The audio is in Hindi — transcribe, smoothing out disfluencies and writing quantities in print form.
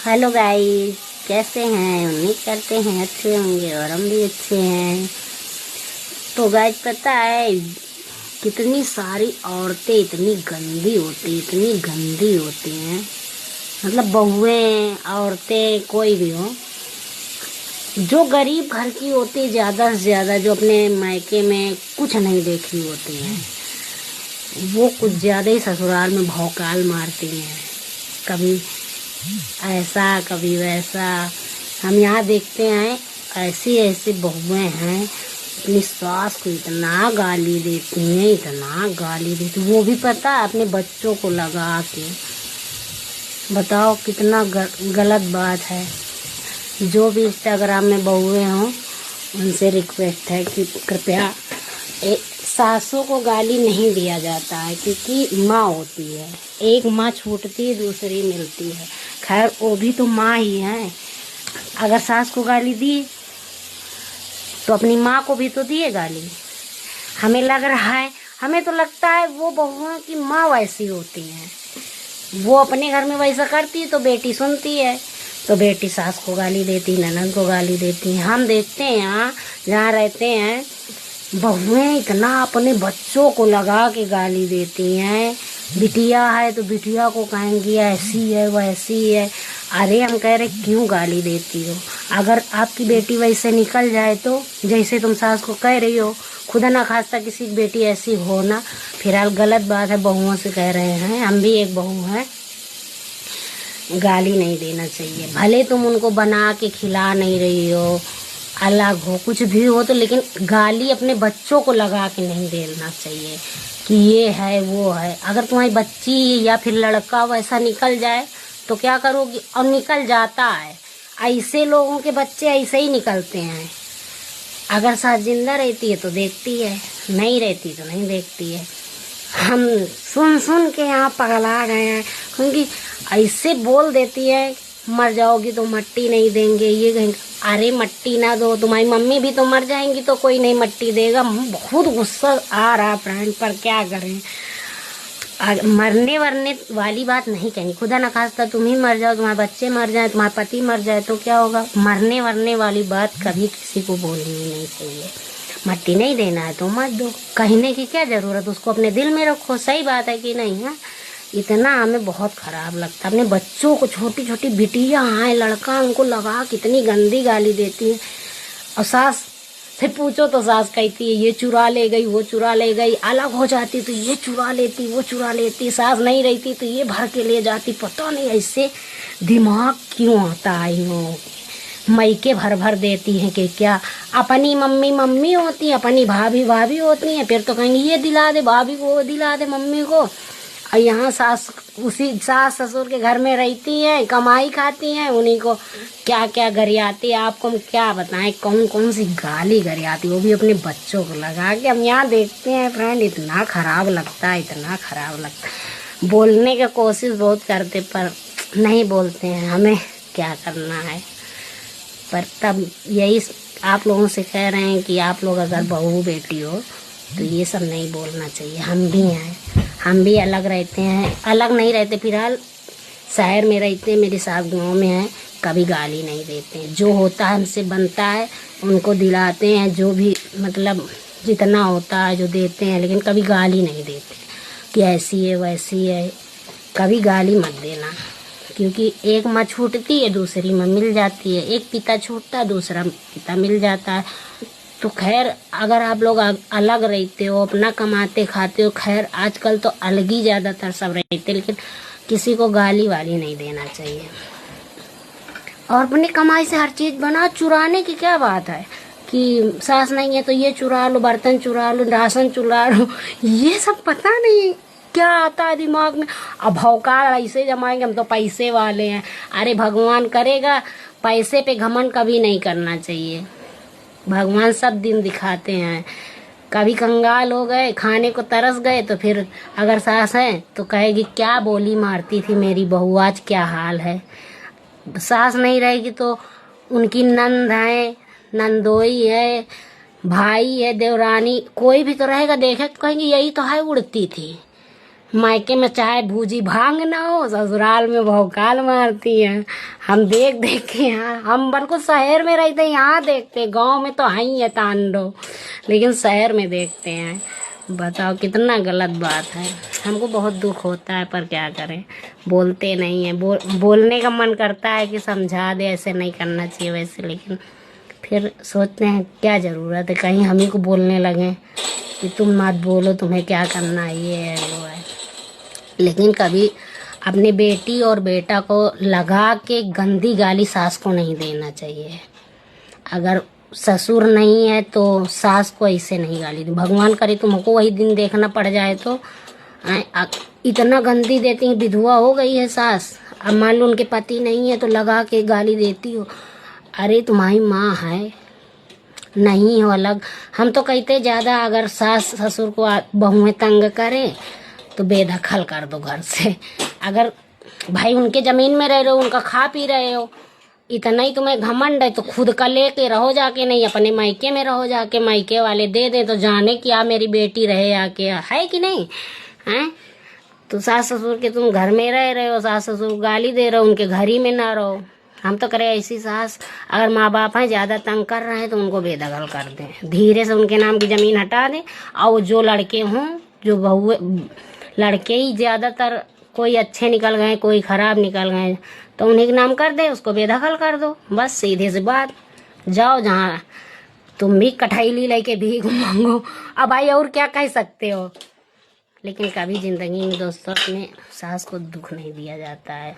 हेलो गाइस, कैसे हैं? उम्मीद करते हैं अच्छे होंगे और हम भी अच्छे हैं। तो गाइस, पता है कितनी सारी औरतें इतनी गंदी होती हैं। मतलब बहुएं, औरतें, कोई भी हो, जो गरीब घर की होती, ज़्यादा से ज़्यादा जो अपने मायके में कुछ नहीं देखी होती हैं, वो कुछ ज़्यादा ही ससुराल में भौकाल मारती हैं। कभी ऐसा कभी वैसा। हम यहाँ देखते हैं ऐसी ऐसी बहुएं हैं, अपनी सास को इतना गाली देती हैं, इतना गाली देती, वो भी पता है अपने बच्चों को लगा के। बताओ कितना गलत बात है। जो भी इंस्टाग्राम में बहुएं हों, उनसे रिक्वेस्ट है कि कृपया सासों को गाली नहीं दिया जाता है, क्योंकि माँ होती है। एक माँ छूटती है, दूसरी मिलती है। खैर, वो भी तो माँ ही है। अगर सास को गाली दी तो अपनी माँ को भी तो दिए गाली। हमें लग रहा है, हमें तो लगता है वो बहुओं की माँ वैसी होती हैं। वो अपने घर में वैसा करती है तो बेटी सुनती है, तो बेटी सास को गाली देती, ननद को गाली देती। हम देखते हैं यहाँ जहाँ रहते हैं, बहुएं इतना अपने बच्चों को लगा के गाली देती हैं। बिटिया है तो बिटिया को कहेंगी ऐसी है वैसी है। अरे, हम कह रहे क्यों गाली देती हो? अगर आपकी बेटी वैसे निकल जाए तो, जैसे तुम सास को कह रही हो, खुदा ना खास्ता किसी की बेटी ऐसी हो ना, फिलहाल गलत बात है। बहुओं से कह रहे हैं, हम भी एक बहू हैं। गाली नहीं देना चाहिए, भले तुम उनको बना के खिला नहीं रही हो, अलग हो, कुछ भी हो, तो लेकिन गाली अपने बच्चों को लगा के नहीं देना चाहिए कि ये है वो है। अगर तुम्हारी बच्ची या फिर लड़का वैसा निकल जाए तो क्या करोगी? और निकल जाता है, ऐसे लोगों के बच्चे ऐसे ही निकलते हैं। अगर सास जिंदा रहती है तो देखती है, नहीं रहती तो नहीं देखती है। हम सुन सुन के यहाँ पगला गए हैं, क्योंकि ऐसे बोल देती है, मर जाओगी तो मट्टी नहीं देंगे, ये कहेंगे। अरे, मट्टी ना दो, तुम्हारी मम्मी भी तो मर जाएंगी तो कोई नहीं मट्टी देगा। बहुत गुस्सा आ रहा फ्रेंड, पर क्या करें। मरने वरने वाली बात नहीं कहेंगे, खुदा न खास्ता तुम ही मर जाओ, तुम्हारे बच्चे मर जाए, तुम्हारा पति मर जाए तो क्या होगा। मरने वरने वाली बात कभी किसी को बोलनी नहीं चाहिए। मट्टी नहीं देना है तो मत दो, कहने की क्या जरूरत, उसको अपने दिल में रखो। सही बात है कि नहीं है? इतना हमें बहुत खराब लगता है। अपने बच्चों को, छोटी छोटी बिटिया हैं, लड़का, उनको लगा कितनी गंदी गाली देती है। और सास से पूछो तो सास कहती है ये चुरा ले गई, वो चुरा ले गई। अलग हो जाती तो ये चुरा लेती, वो चुरा लेती। सास नहीं रहती तो ये भर के ले जाती। पता नहीं ऐसे दिमाग क्यों आता है इन लोगों के। मैके भर भर देती हैं कि क्या अपनी मम्मी मम्मी होती है, अपनी भाभी भाभी होती हैं, फिर तो कहेंगे ये दिला दे भाभी को, वो दिला दे मम्मी को। और यहाँ उसी सास ससुर के घर में रहती हैं, कमाई खाती हैं, उन्हीं को क्या क्या गरियाती है। आपको हम क्या बताएं कौन कौन सी गाली गरियाती, वो भी अपने बच्चों को लगा के। हम यहाँ देखते हैं फ्रेंड, इतना खराब लगता है, इतना खराब लगता है। बोलने की कोशिश बहुत करते पर नहीं बोलते हैं, हमें क्या करना है। पर तब यही आप लोगों से कह रहे हैं कि आप लोग अगर बहू बेटी हो तो ये सब नहीं बोलना चाहिए। हम भी हैं, हम भी अलग रहते हैं, अलग नहीं रहते, फिलहाल शहर में रहते हैं, मेरी सास गाँव में है। कभी गाली नहीं देते हैं, जो होता है हमसे बनता है उनको दिलाते हैं, जो भी मतलब जितना होता है जो देते हैं, लेकिन कभी गाली नहीं देते कि ऐसी है वैसी है। कभी गाली मत देना, क्योंकि एक माँ छूटती है, दूसरी माँ मिल जाती है। एक पिता छूटता है, दूसरा पिता मिल जाता है। तो खैर, अगर आप लोग अलग रहते हो, अपना कमाते खाते हो, खैर आजकल तो अलग ही ज़्यादातर सब रहते, लेकिन किसी को गाली वाली नहीं देना चाहिए। और अपनी कमाई से हर चीज़ बना, चुराने की क्या बात है कि सास नहीं है तो ये चुरा लो, बर्तन चुरा लो, राशन चुरा लो। ये सब पता नहीं क्या आता है दिमाग में। अब भौकाल ऐसे जमाएंगे, हम तो पैसे वाले हैं। अरे, भगवान करेगा, पैसे पे घमंड कभी नहीं करना चाहिए। भगवान सब दिन दिखाते हैं। कभी कंगाल हो गए, खाने को तरस गए, तो फिर अगर सास है तो कहेगी क्या बोली मारती थी मेरी बहू, आज क्या हाल है। सास नहीं रहेगी तो उनकी नंद है, नंदोई है, भाई है, देवरानी, कोई भी तो रहेगा, देखे तो कहेंगे यही तो है उड़ती थी। मायके में चाहे भूजी भांग ना हो, ससुराल में भौकाल मारती है। हम देख देख के यहाँ, हम बिल्कुल शहर में रहते यहाँ देखते, गांव में तो है ही है तांडव, लेकिन शहर में देखते हैं। बताओ कितना गलत बात है। हमको बहुत दुख होता है, पर क्या करें, बोलते नहीं है। बोलने का मन करता है कि समझा दे, ऐसे नहीं करना चाहिए वैसे, लेकिन फिर सोचते हैं क्या ज़रूरत है, कहीं हम ही को बोलने लगें कि तुम मत बोलो, तुम्हें क्या करना है, ये है वो है। लेकिन कभी अपनी बेटी और बेटा को लगा के गंदी गाली सास को नहीं देना चाहिए। अगर ससुर नहीं है तो सास को ऐसे नहीं गाली दी। भगवान करे तुमको वही दिन देखना पड़ जाए तो इतना गंदी देती है। विधवा हो गई है सास, अब मान लो उनके पति नहीं है तो लगा के गाली देती हो। अरे तुम्हारी माँ है, नहीं हो अलग। हम तो कहते ज़्यादा अगर सास ससुर को बहुएं तंग करें तो बेदखल कर दो घर से। अगर भाई उनके ज़मीन में रह रहे हो, उनका खा पी रहे हो, इतना ही तुम्हें घमंड है तो खुद का लेके रहो जाके, नहीं अपने मायके में रहो जाके। मायके वाले दे दे तो जाने क्या मेरी बेटी रहे आके, है कि नहीं हैं। तो सास ससुर के तुम घर में रह रहे हो, सास ससुर गाली दे रहे हो, उनके घर ही में ना रहो। हम तो करें ऐसी सास, अगर माँ बाप हैं ज़्यादा तंग कर रहे हैं तो उनको बेदखल कर दें, धीरे से उनके नाम की ज़मीन हटा दें। और जो लड़के हों, जो बहुए लड़के ही ज़्यादातर, कोई अच्छे निकल गए कोई ख़राब निकल गए, तो उन्हीं के नाम कर दे, उसको बेदखल कर दो, बस सीधे से बात। जाओ जहाँ तुम भी कठैली लेके भीख मांगो, अब भाई और क्या कह सकते हो। लेकिन कभी ज़िंदगी में दोस्तों अपने सास को दुख नहीं दिया जाता है।